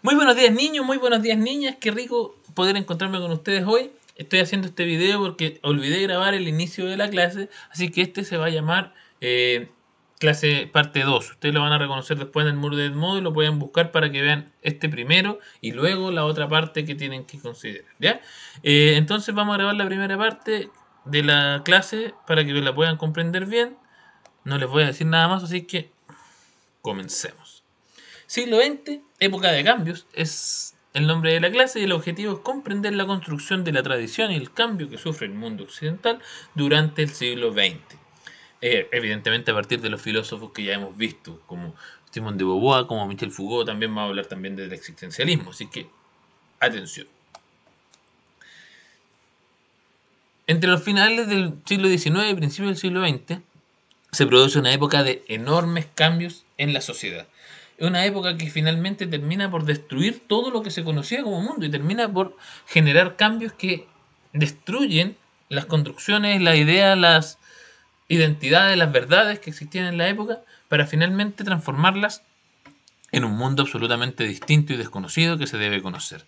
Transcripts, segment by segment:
Muy buenos días niños, muy buenos días niñas, qué rico poder encontrarme con ustedes hoy. Estoy haciendo este video porque olvidé grabar el inicio de la clase, así que este se va a llamar clase parte 2. Ustedes lo van a reconocer después en el Moodle Modo y lo pueden buscar para que vean este primero y luego la otra parte que tienen que considerar. ¿Ya? Entonces vamos a grabar la primera parte de la clase para que la puedan comprender bien. No les voy a decir nada más, así que comencemos. Siglo XX, época de cambios, es el nombre de la clase y el objetivo es comprender la construcción de la tradición y el cambio que sufre el mundo occidental durante el siglo XX. Evidentemente a partir de los filósofos que ya hemos visto, como Simone de Beauvoir, como Michel Foucault, también vamos a hablar también del existencialismo, así que atención. Entre los finales del siglo XIX y principios del siglo XX, se produce una época de enormes cambios en la sociedad. Es una época que finalmente termina por destruir todo lo que se conocía como mundo y termina por generar cambios que destruyen las construcciones, las ideas, las identidades, las verdades que existían en la época para finalmente transformarlas en un mundo absolutamente distinto y desconocido que se debe conocer.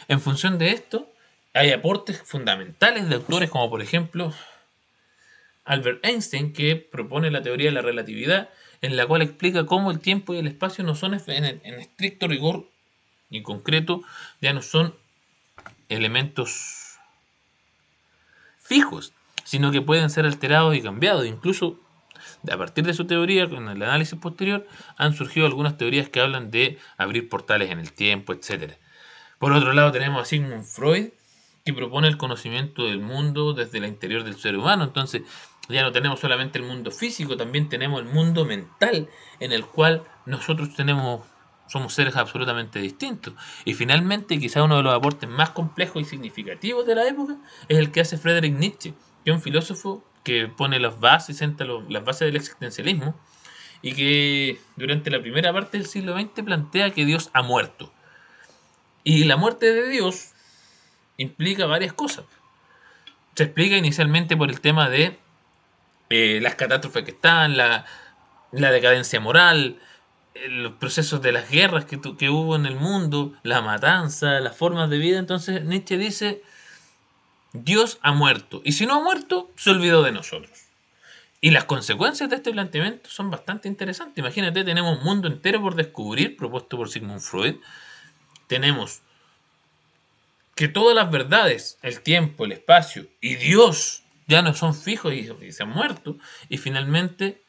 En función de esto, hay aportes fundamentales de autores como por ejemplo Albert Einstein, que propone la teoría de la relatividad, en la cual explica cómo el tiempo y el espacio no son en estricto rigor y concreto, ya no son elementos fijos, sino que pueden ser alterados y cambiados. Incluso a partir de su teoría, con el análisis posterior, han surgido algunas teorías que hablan de abrir portales en el tiempo, etc. Por otro lado tenemos a Sigmund Freud, que propone el conocimiento del mundo desde el interior del ser humano. Entonces ya no tenemos solamente el mundo físico, también tenemos el mundo mental, en el cual nosotros somos seres absolutamente distintos. Y finalmente, quizá uno de los aportes más complejos y significativos de la época es el que hace Friedrich Nietzsche, que es un filósofo que pone las bases, sienta las bases del existencialismo, y que durante la primera parte del siglo XX plantea que Dios ha muerto. Y la muerte de Dios implica varias cosas. Se explica inicialmente por el tema de las catástrofes que están, la decadencia moral, los procesos de las guerras que hubo en el mundo, la matanza, las formas de vida. Entonces Nietzsche dice, Dios ha muerto. Y si no ha muerto, se olvidó de nosotros. Y las consecuencias de este planteamiento son bastante interesantes. Imagínate, tenemos un mundo entero por descubrir, propuesto por Sigmund Freud. Tenemos que todas las verdades, el tiempo, el espacio y Dios ya no son fijos y se han muerto. Y finalmente,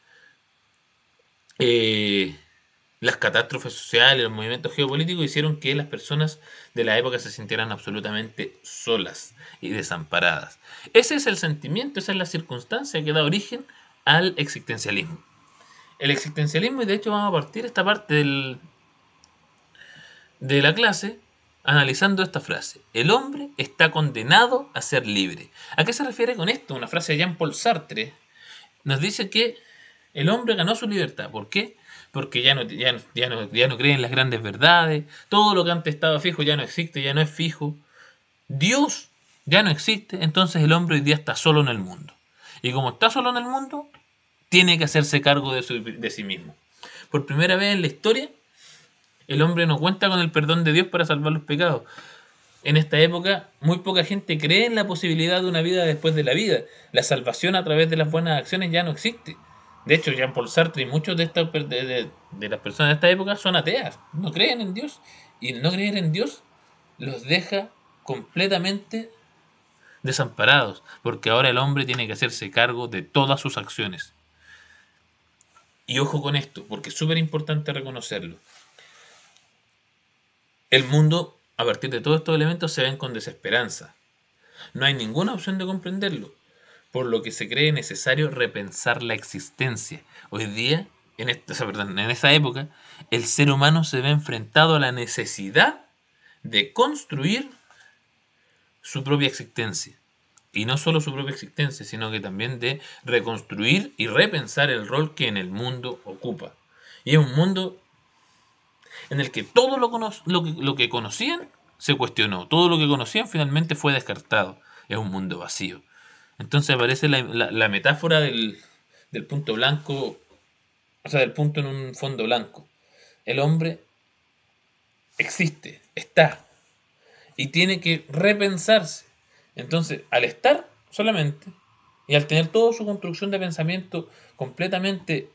las catástrofes sociales, los movimientos geopolíticos hicieron que las personas de la época se sintieran absolutamente solas y desamparadas. Ese es el sentimiento, esa es la circunstancia que da origen al existencialismo. El existencialismo, y de hecho vamos a partir esta parte de la clase analizando esta frase. El hombre está condenado a ser libre. ¿A qué se refiere con esto? Una frase de Jean-Paul Sartre nos dice que el hombre ganó su libertad. ¿Por qué? Porque ya no cree en las grandes verdades, todo lo que antes estaba fijo ya no existe, ya no es fijo. Dios ya no existe, entonces el hombre hoy día está solo en el mundo. Y como está solo en el mundo, tiene que hacerse cargo de sí mismo. Por primera vez en la historia, el hombre no cuenta con el perdón de Dios para salvar los pecados. En esta época, muy poca gente cree en la posibilidad de una vida después de la vida. La salvación a través de las buenas acciones ya no existe. De hecho, Jean-Paul Sartre y muchos de las personas de esta época son ateas, no creen en Dios. Y el no creer en Dios los deja completamente desamparados, porque ahora el hombre tiene que hacerse cargo de todas sus acciones. Y ojo con esto, porque es súper importante reconocerlo. El mundo, a partir de todos estos elementos, se ven con desesperanza. No hay ninguna opción de comprenderlo, por lo que se cree necesario repensar la existencia. Hoy día, en esa época, el ser humano se ve enfrentado a la necesidad de construir su propia existencia. Y no solo su propia existencia, sino que también de reconstruir y repensar el rol que en el mundo ocupa. Y es un mundo en el que todo lo que conocían se cuestionó. Todo lo que conocían finalmente fue descartado. Es un mundo vacío. Entonces aparece la metáfora del punto blanco, o sea, del punto en un fondo blanco. El hombre existe, está, y tiene que repensarse. Entonces, al estar solamente, y al tener toda su construcción de pensamiento completamente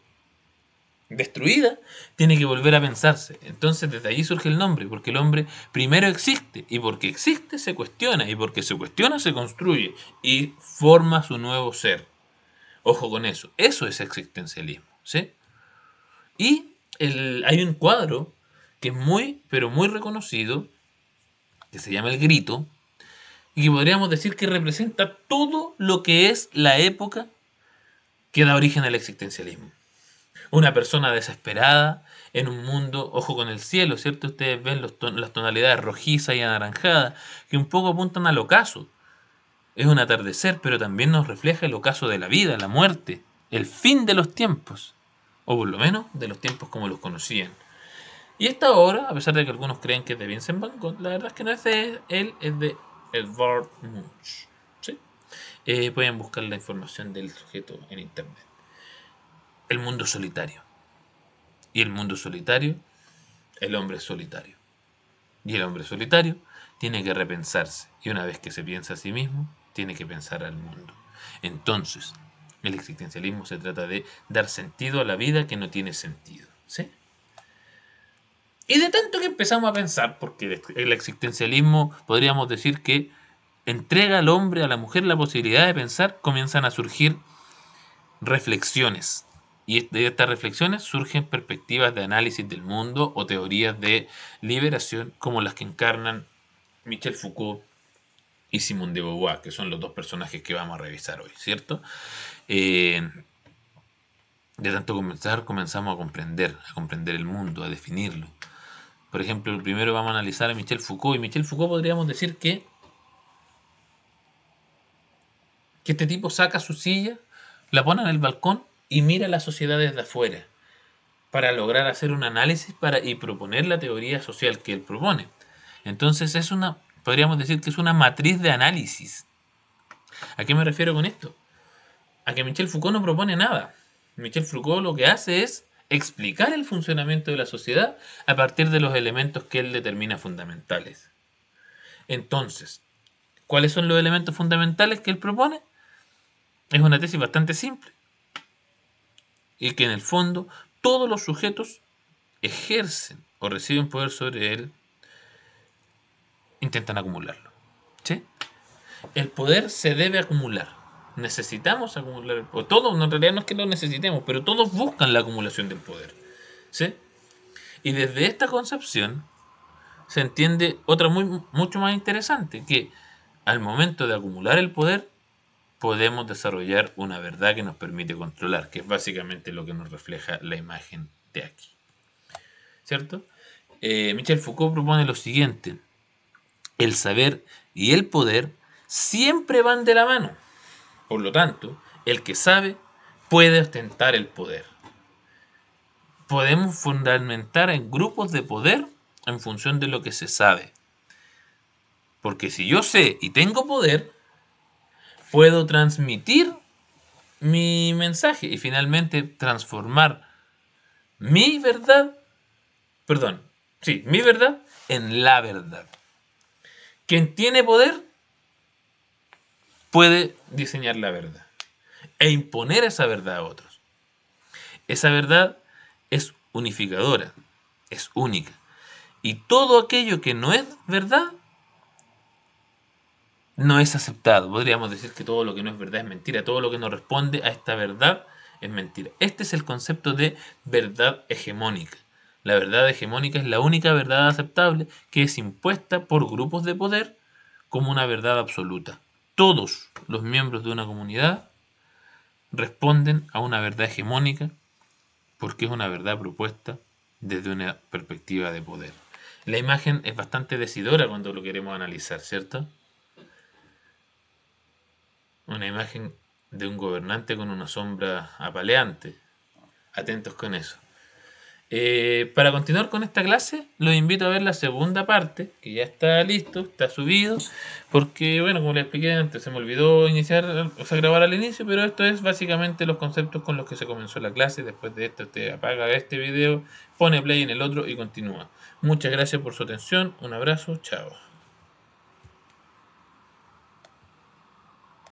destruida, tiene que volver a pensarse. Entonces desde ahí surge el nombre, porque el hombre primero existe, y porque existe se cuestiona, y porque se cuestiona se construye, y forma su nuevo ser. Ojo con eso es existencialismo, ¿sí? Y hay un cuadro que es muy, pero muy reconocido, que se llama El Grito, y que podríamos decir que representa todo lo que es la época que da origen al existencialismo. Una persona desesperada en un mundo, ojo con el cielo, ¿cierto? Ustedes ven las tonalidades rojizas y anaranjadas que un poco apuntan al ocaso. Es un atardecer, pero también nos refleja el ocaso de la vida, la muerte, el fin de los tiempos, o por lo menos de los tiempos como los conocían. Y esta obra, a pesar de que algunos creen que es de Vincent Van Gogh, la verdad es que no es de él, es de Edvard Munch. ¿Sí? Pueden buscar la información del sujeto en internet. El mundo solitario. Y el mundo solitario, el hombre es solitario. Y el hombre solitario tiene que repensarse. Y una vez que se piensa a sí mismo, tiene que pensar al mundo. Entonces, el existencialismo se trata de dar sentido a la vida que no tiene sentido. ¿Sí? Y de tanto que empezamos a pensar, porque el existencialismo podríamos decir que entrega al hombre, a la mujer la posibilidad de pensar, comienzan a surgir reflexiones. Y de estas reflexiones surgen perspectivas de análisis del mundo o teorías de liberación como las que encarnan Michel Foucault y Simone de Beauvoir, que son los dos personajes que vamos a revisar hoy, ¿cierto? De tanto comenzamos a comprender el mundo, a definirlo. Por ejemplo, primero vamos a analizar a Michel Foucault, y Michel Foucault podríamos decir que este tipo saca su silla, la pone en el balcón y mira la sociedad desde afuera para lograr hacer un análisis y proponer la teoría social que él propone. Entonces podríamos decir que es una matriz de análisis. ¿A qué me refiero con esto? A que Michel Foucault no propone nada. Michel Foucault lo que hace es explicar el funcionamiento de la sociedad a partir de los elementos que él determina fundamentales. Entonces, ¿cuáles son los elementos fundamentales que él propone? Es una tesis bastante simple y que en el fondo todos los sujetos ejercen o reciben poder sobre él, intentan acumularlo. ¿Sí? El poder se debe acumular. Necesitamos acumular el poder. Todos, en realidad no es que lo necesitemos, pero todos buscan la acumulación del poder. ¿Sí? Y desde esta concepción se entiende otra mucho más interesante, que al momento de acumular el poder podemos desarrollar una verdad que nos permite controlar, que es básicamente lo que nos refleja la imagen de aquí. ¿Cierto? Michel Foucault propone lo siguiente: el saber y el poder siempre van de la mano. Por lo tanto, el que sabe puede ostentar el poder. Podemos fundamentar en grupos de poder en función de lo que se sabe. Porque si yo sé y tengo poder, puedo transmitir mi mensaje y finalmente transformar mi verdad, mi verdad en la verdad. Quien tiene poder puede diseñar la verdad e imponer esa verdad a otros. Esa verdad es unificadora, es única. Y todo aquello que no es verdad no es aceptado. Podríamos decir que todo lo que no es verdad es mentira. Todo lo que no responde a esta verdad es mentira. Este es el concepto de verdad hegemónica. La verdad hegemónica es la única verdad aceptable que es impuesta por grupos de poder como una verdad absoluta. Todos los miembros de una comunidad responden a una verdad hegemónica porque es una verdad propuesta desde una perspectiva de poder. La imagen es bastante decidora cuando lo queremos analizar, ¿cierto? Una imagen de un gobernante con una sombra apaleante. Atentos con eso. Para continuar con esta clase, los invito a ver la segunda parte, que ya está listo, está subido, porque, bueno, como les expliqué antes, se me olvidó iniciar, o sea, grabar al inicio, pero esto es básicamente los conceptos con los que se comenzó la clase. Después de esto, te apaga este video, pone play en el otro y continúa. Muchas gracias por su atención, un abrazo, chao.